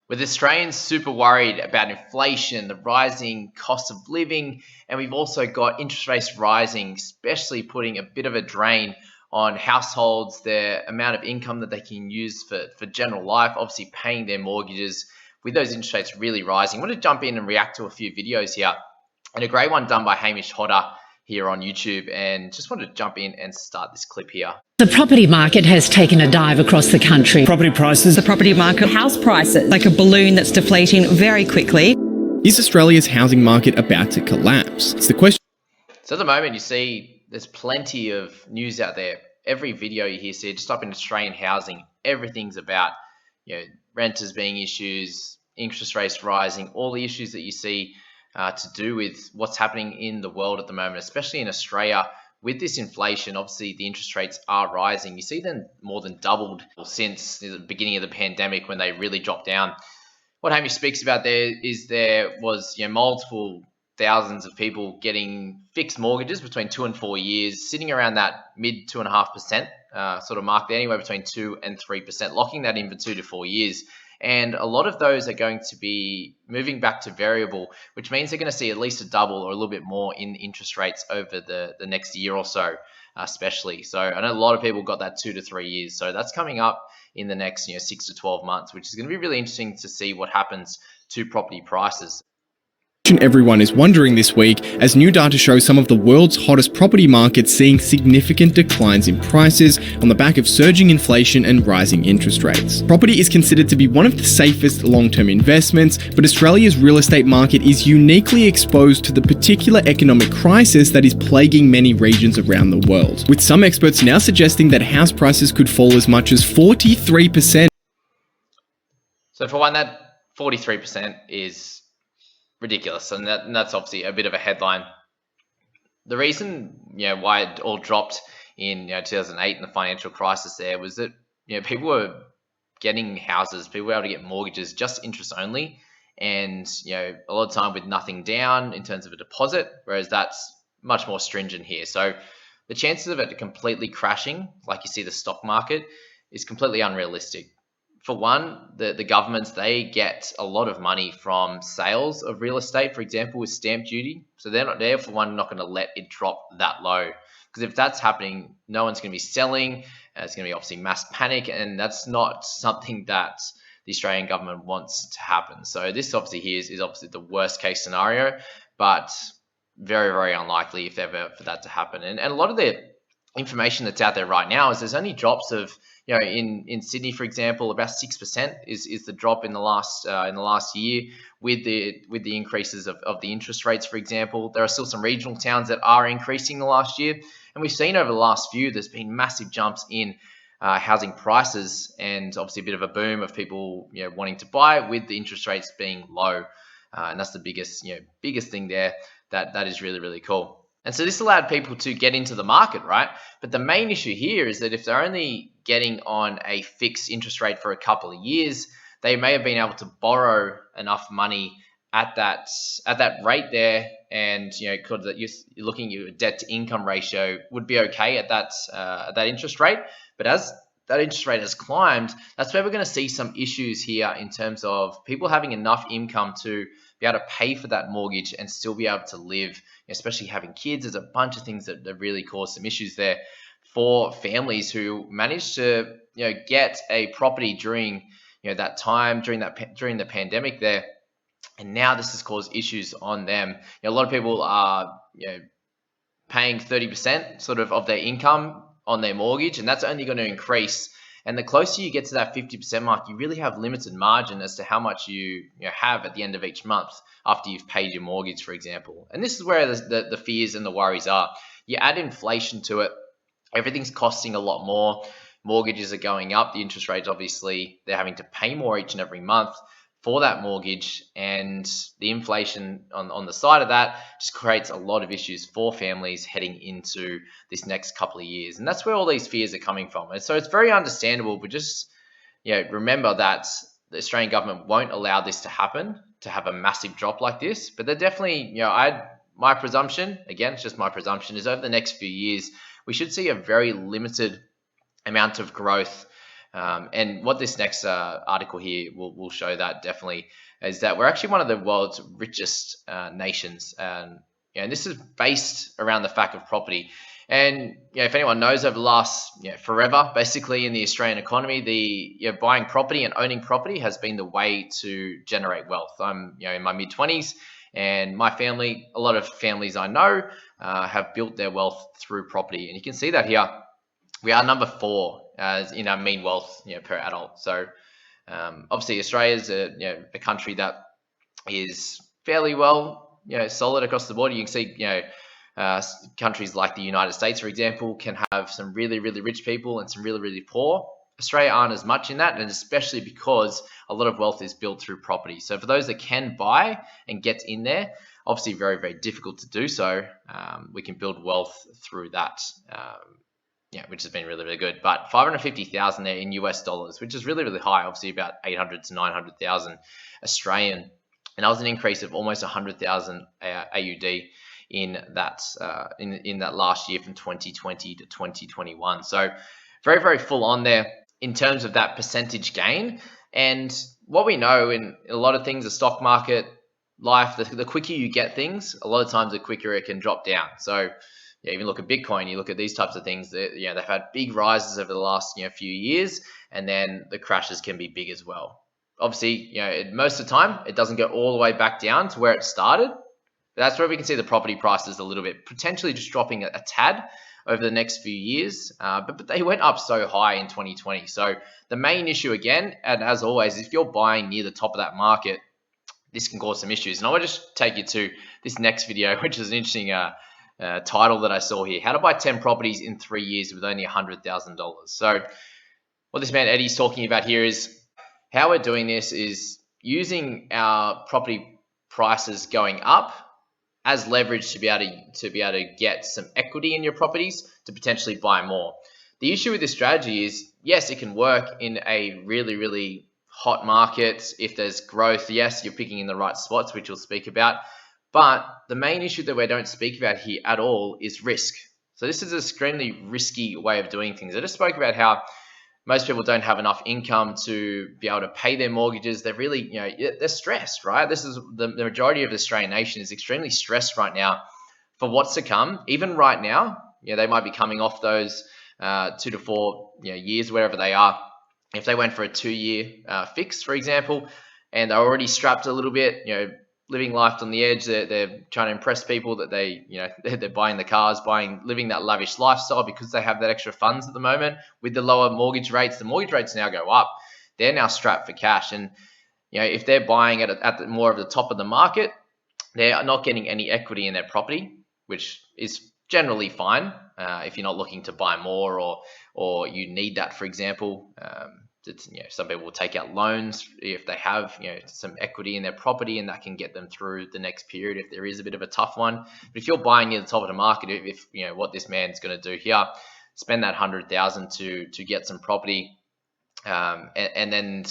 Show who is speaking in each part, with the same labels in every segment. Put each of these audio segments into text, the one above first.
Speaker 1: With Australians super worried about inflation, the rising cost of living, and we've also got interest rates rising, especially putting a bit of a drain on households, their amount of income that they can use for general life, obviously paying their mortgages with those interest rates really rising. I want to jump in and react to a few videos here, and a great one done by Hamish Hodder here on YouTube, and just wanted to jump in and start this clip here.
Speaker 2: The property market has taken a dive across the country.
Speaker 3: Property prices.
Speaker 4: The property market, house prices, like a balloon that's deflating very quickly.
Speaker 3: Is Australia's housing market about to collapse? It's the question.
Speaker 1: So at the moment, you see there's plenty of news out there. Every video you hear, see, just up in Australian housing, everything's about, renters being issues, interest rates rising, all the issues that you see to do with what's happening in the world at the moment, especially in Australia. With this inflation, obviously the interest rates are rising. You see them more than doubled since the beginning of the pandemic when they really dropped down. What Hamish speaks about there was multiple thousands of people getting fixed mortgages between 2 and 4 years, sitting around that mid 2.5% sort of mark there, anywhere between 2 and 3%, locking that in for 2 to 4 years. And a lot of those are going to be moving back to variable, which means they're going to see at least a double or a little bit more in interest rates over the next year or so, especially. So I know a lot of people got that 2 to 3 years. So that's coming up in the next 6 to 12 months, which is going to be really interesting to see what happens to property prices.
Speaker 3: Everyone is wondering this week as new data shows some of the world's hottest property markets seeing significant declines in prices on the back of surging inflation and rising interest rates. Property is considered to be one of the safest long-term investments, but Australia's real estate market is uniquely exposed to the particular economic crisis that is plaguing many regions around the world, with some experts now suggesting that house prices could fall as much as 43%.
Speaker 1: So for one, that 43% is ridiculous, and that's obviously a bit of a headline. The reason why it all dropped in 2008 and the financial crisis there was that people were getting houses, people were able to get mortgages just interest only, and a lot of time with nothing down in terms of a deposit, whereas that's much more stringent here. So the chances of it completely crashing, like you see the stock market, is completely unrealistic. For one, the governments, they get a lot of money from sales of real estate, for example, with stamp duty. So they're for one, not going to let it drop that low. Because if that's happening, no one's going to be selling. It's going to be obviously mass panic. And that's not something that the Australian government wants to happen. So this obviously here is obviously the worst case scenario, but very, very unlikely if ever for that to happen. And a lot of the information that's out there right now is there's only drops of, in Sydney, for example, about 6% is the drop in the last year with the increases of the interest rates, for example. There are still some regional towns that are increasing the last year, and we've seen over the last few there's been massive jumps in housing prices, and obviously a bit of a boom of people wanting to buy with the interest rates being low, and that's the biggest thing there that is really, really cool. And so this allowed people to get into the market, right? But the main issue here is that if they're only getting on a fixed interest rate for a couple of years, they may have been able to borrow enough money at that rate there, and because you're looking at your debt to income ratio would be okay at that interest rate. But as that interest rate has climbed, that's where we're going to see some issues here in terms of people having enough income to be able to pay for that mortgage and still be able to live, especially having kids. There's a bunch of things that really cause some issues there for families who managed to get a property during that time, during the pandemic there, and now this has caused issues on them. A lot of people are paying 30% sort of their income on their mortgage, and that's only going to increase. And the closer you get to that 50% mark, you really have limited margin as to how much you have at the end of each month after you've paid your mortgage, for example. And this is where the fears and the worries are. You add inflation to it, everything's costing a lot more. Mortgages are going up. The interest rates, obviously, they're having to pay more each and every month for that mortgage, and the inflation on the side of that just creates a lot of issues for families heading into this next couple of years. And that's where all these fears are coming from. And so it's very understandable, but just remember that the Australian government won't allow this to happen, to have a massive drop like this. But they're definitely, my presumption, again, it's just my presumption, is over the next few years, we should see a very limited amount of growth And what this next article here will show that definitely is that we're actually one of the world's richest nations. And this is based around the fact of property. And if anyone knows, over the last forever, basically in the Australian economy, the buying property and owning property has been the way to generate wealth. I'm in my mid-20s, and my family, a lot of families I know, have built their wealth through property, and you can see that here. We are number 4 as in our mean wealth per adult. So obviously Australia is a country that is fairly well solid across the board. You can see countries like the United States, for example, can have some really, really rich people and some really, really poor. Australia aren't as much in that, and especially because a lot of wealth is built through property. So for those that can buy and get in there, obviously very, very difficult to do so. We can build wealth through that, which has been really, really good. But 550,000 there in US dollars, which is really, really high, obviously about 800 to 900,000 Australian. And that was an increase of almost 100,000 AUD in that in that last year from 2020 to 2021. So very, very full on there in terms of that percentage gain. And what we know in a lot of things, the stock market, life, the quicker you get things, a lot of times the quicker it can drop down. So even look at Bitcoin, you look at these types of things, they've had big rises over the last few years, and then the crashes can be big as well. Obviously, most of the time it doesn't go all the way back down to where it started. But that's where we can see the property prices a little bit potentially just dropping a tad over the next few years. But they went up so high in 2020. So the main issue again, and as always, if you're buying near the top of that market, this can cause some issues. And I want to just take you to this next video, which is an interesting title that I saw here: how to buy 10 properties in 3 years with only $100,000. So what this man Eddie's talking about here is how we're doing this is using our property prices going up as leverage to be able to get some equity in your properties to potentially buy more. The issue with this strategy is, yes, it can work in a really, really hot market. If there's growth, yes, you're picking in the right spots, which we'll speak about. But the main issue that we don't speak about here at all is risk. So this is an extremely risky way of doing things. I just spoke about how most people don't have enough income to be able to pay their mortgages. They're really, they're stressed, right? This is the majority of the Australian nation is extremely stressed right now for what's to come. Even right now, they might be coming off those 2 to 4 years, wherever they are. If they went for a 2-year fix, for example, and they're already strapped a little bit, living life on the edge, they're trying to impress people that they're buying the cars, living that lavish lifestyle because they have that extra funds at the moment. With the lower mortgage rates, the mortgage rates now go up. They're now strapped for cash, and if they're buying at more of the top of the market, they're not getting any equity in their property, which is generally fine if you're not looking to buy more or you need that, for example. Some people will take out loans if they have some equity in their property, and that can get them through the next period if there is a bit of a tough one. But if you're buying near the top of the market, if what this man's going to do here, spend that $100,000 to get some property, and then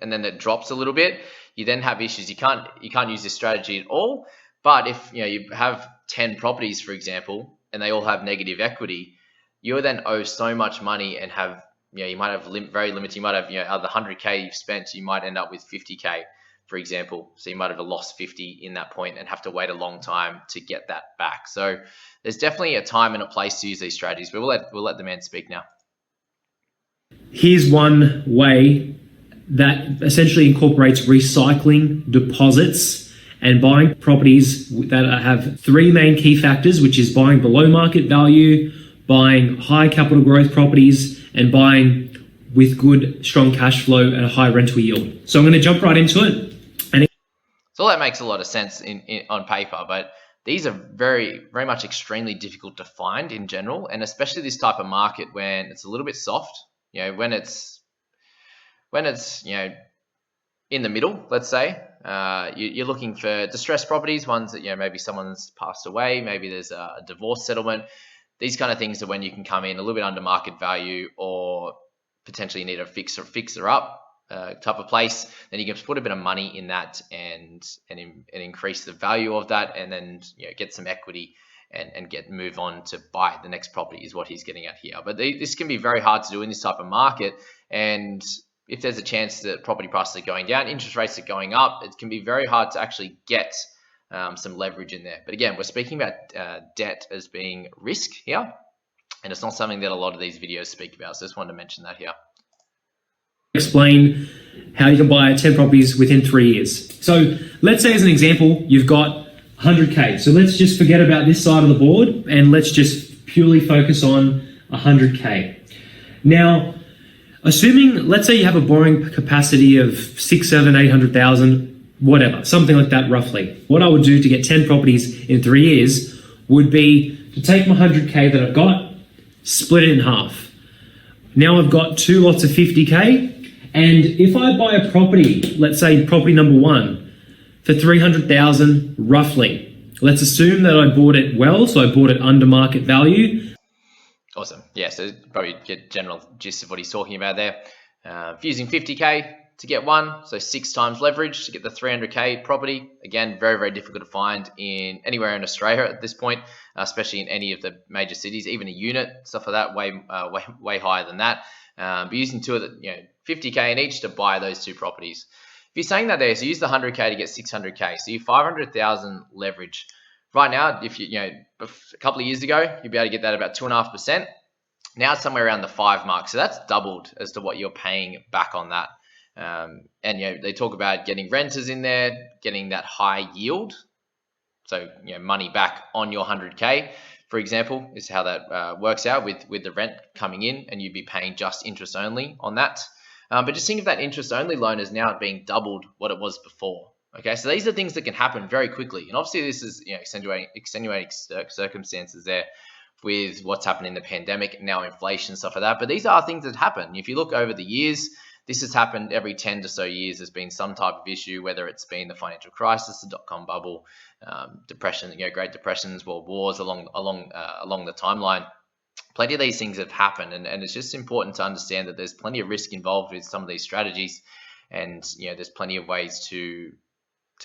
Speaker 1: it drops a little bit, you then have issues. You can't use this strategy at all. But if you have 10 properties, for example, and they all have negative equity, you then owe so much money and have you might have very limited. You might have out of the 100K you've spent, you might end up with 50K, for example. So you might have lost 50 in that point and have to wait a long time to get that back. So there's definitely a time and a place to use these strategies, but we'll let the man speak now.
Speaker 5: Here's one way that essentially incorporates recycling deposits and buying properties that have 3 main key factors, which is buying below market value, buying high capital growth properties, and buying with good, strong cash flow and a high rental yield. So I'm going to jump right into it.
Speaker 1: So that makes a lot of sense on paper, but these are very, very much extremely difficult to find in general, and especially this type of market when it's a little bit soft. When it's in the middle, let's say, you're looking for distressed properties, ones that maybe someone's passed away, maybe there's a divorce settlement. These kind of things are when you can come in a little bit under market value, or potentially need a fixer up type of place. Then you can put a bit of money in that and increase the value of that, and then get some equity and move on to buy the next property is what he's getting at here. But this can be very hard to do in this type of market. And if there's a chance that property prices are going down, interest rates are going up, it can be very hard to actually get some leverage in there. But again, we're speaking about debt as being risk here, and it's not something that a lot of these videos speak about. So I just wanted to mention that here.
Speaker 5: Explain how you can buy 10 properties within 3 years. So let's say as an example, you've got 100K. So let's just forget about this side of the board and let's just purely focus on 100K. Now, assuming, let's say you have a borrowing capacity of 6, 7, 800,000, whatever, something like that roughly. What I would do to get 10 properties in 3 years would be to take my 100K that I've got, split it in half. Now I've got 2 lots of 50K. And if I buy a property, let's say property number 1, for 300,000 roughly, let's assume that I bought it well, so I bought it under market value.
Speaker 1: Awesome. Yeah, so probably get general gist of what he's talking about there. Using 50K to get one, so 6 times leverage to get the 300K property. Again, very, very difficult to find in anywhere in Australia at this point, especially in any of the major cities. Even a unit, stuff like that, way higher than that. But using 2 of the, 50K in each to buy those 2 properties. If you're saying that there, so use the 100K to get 600K. So you 500,000 leverage. Right now, if a couple of years ago, you'd be able to get that about 2.5%. Now it's somewhere around the 5 mark. So that's doubled as to what you're paying back on that. And they talk about getting renters in there, getting that high yield. So money back on your 100K, for example, is how that works out with the rent coming in, and you'd be paying just interest only on that. But just think if that interest only loan is now being doubled what it was before. Okay, so these are things that can happen very quickly, and obviously this is extenuating circumstances there with what's happened in the pandemic and now inflation, stuff like that. But these are things that happen. If you look over the years, this has happened every 10 to so years. There's been some type of issue, whether it's been the financial crisis, the dot-com bubble, depression, Great Depressions, world wars along the timeline. Plenty of these things have happened, and it's just important to understand that there's plenty of risk involved with some of these strategies, and there's plenty of ways to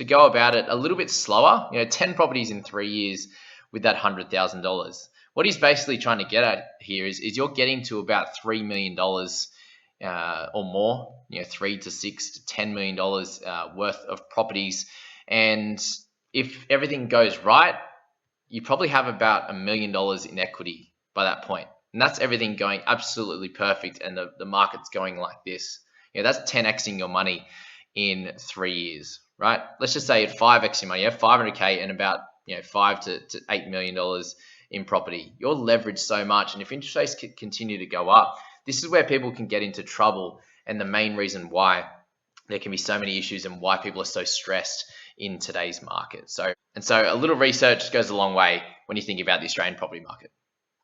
Speaker 1: go about it a little bit slower. 10 properties in 3 years with that $100,000. What he's basically trying to get at here is you're getting to about $3 million or more, $3 to $6 to $10 million worth of properties, and if everything goes right, you probably have about $1 million in equity by that point. And that's everything going absolutely perfect, and the market's going like this. That's 10xing your money in 3 years, right? Let's just say at 5x your money, you have 500K and about $5 to $8 million in property. You're leveraged so much, and if interest rates continue to go up, this is where people can get into trouble, and the main reason why there can be so many issues and why people are so stressed in today's market. So a little research goes a long way when you think about the Australian property market.